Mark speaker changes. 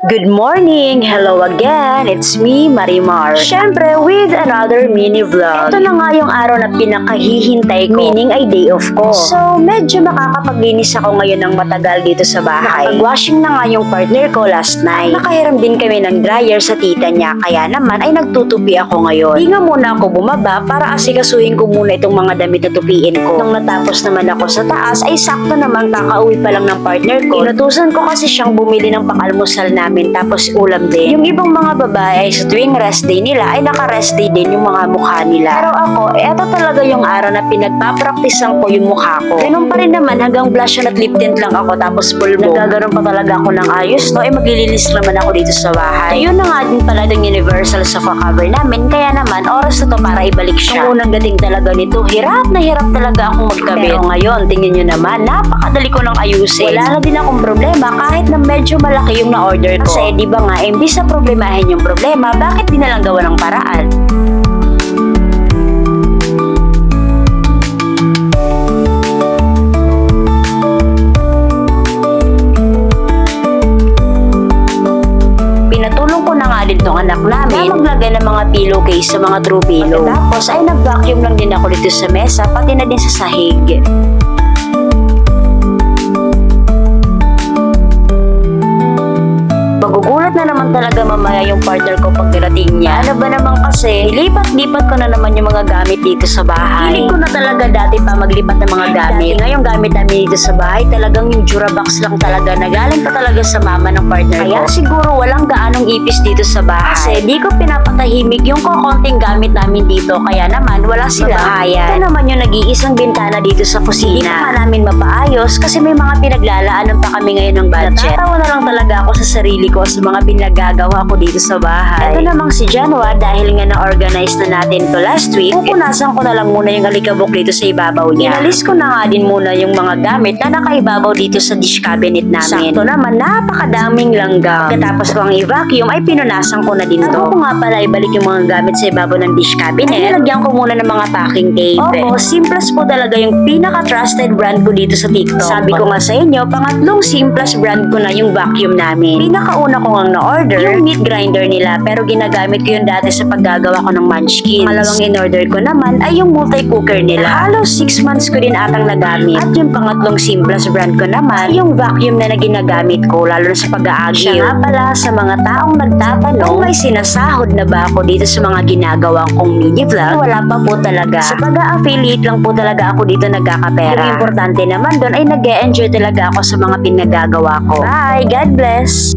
Speaker 1: Good morning! Hello again! It's me, Marimar. Syempre, with another mini vlog. Ito na nga yung araw na pinakahihintay ko. Meaning ay day off ko. So, medyo makakapaglinis ako ngayon ng matagal dito sa bahay. Nakapag-washing na nga yung partner ko last night. Nakahiram din kami ng dryer sa tita niya. Kaya naman ay nagtutupi ako ngayon. Di nga muna ako bumaba para asikasuhin ko muna itong mga damit na tupiin ko. Nung natapos naman ako sa taas, ay sakto naman kakauwi pa lang ng partner ko. Inutusan ko kasi siyang bumili ng pang-almusal namin tapos ulam din. Yung ibang mga babae ay sa tuwing rest day nila ay naka-rest day din yung mga mukha nila. Pero ako, eto talaga yung araw na pinagpapraktisan ko yung mukha ko. Ganun pa rin naman hanggang blush at lip tint lang ako tapos pulbo. Nagagaroon pa talaga ako ng ayos, no? Maglilinis naman ako dito sa bahay. Yun na nga din pala yung universal sofa cover namin, kaya naman oras na to para ibalik siya. Ang unang dating talaga nito, hirap na hirap talaga akong magkabit. Pero ngayon, tingnan nyo naman, napakadali ko ng ayusin. Wala na din akong problema kahit na medyo malaki yung na-order ko. Kasi di ba nga, imbis na problemahin yung problema, bakit di na lang gawa ng paraan? Pinatulong ko na nga din tong anak namin na maglagay ng mga pillowcase sa mga throw pillow. Tapos ay nag-vacuum lang din ako dito sa mesa, pati na din sa sahig. Magugulat na naman talaga mamaya yung partner ko pag dirating niya. Ano ba naman kasi, lipat-lipat ko na naman yung mga gamit dito sa bahay. Hilig ko na talaga dati pa maglipat ng mga gamit. Dati nga yung gamit namin dito sa bahay, talagang yung Durabox lang talaga na galing pa talaga sa mama ng partner ko. Kaya siguro walang gaanong ipis dito sa bahay. Kasi di ko pinapatahimik yung kokonting gamit namin dito, kaya naman wala sila. Ito naman yung nag-iisang bintana dito sa kusina. Hindi pa namin mapaayos kasi may mga pinaglalaanan pa kami ngayon ng budget. Natatawa na lang talaga ako sa sarili ko sa mga pinagagawa ko dito sa bahay. Ito namang si Janwa, dahil nga na-organize na natin to last week, pupunasan ko na lang muna yung alikabok dito sa ibabaw niya. Inalis ko na nga din muna yung mga gamit na nakaibabaw dito sa dish cabinet namin. Sakto naman, napakadaming langgam. Pagkatapos ko ang i-vacuum, ay pinunasan ko na din to. Ako nga pala ibalik yung mga gamit sa ibabaw ng dish cabinet. Ay nilagyan ko muna ng mga packing tape. Opo, Simplas po talaga yung pinaka-trusted brand ko dito sa TikTok. Sabi ko nga sa inyo, pangatlong Simplas brand ko na yung vacuum namin. Pinakauna ko ang na-order, yung meat grinder nila, pero ginagamit ko yun dati sa paggagawa ko ng munchkins. Malawang in-order ko naman ay yung multi-cooker nila. Halos 6 months ko din atang nagamit. At yung pangatlong Simplas brand ko naman, yung vacuum na ginagamit ko, lalo na sa pag-aagil. Siya nga pala sa mga taong nagtatanong kung may sinasahod na ba ako dito sa mga ginagawa kong mini vlog, wala pa po talaga. Sa pag-a-affiliate lang po talaga ako dito nagkakapera. Yung importante naman doon ay nag-e-enjoy talaga ako sa mga pinagagawa ko. Bye! God bless!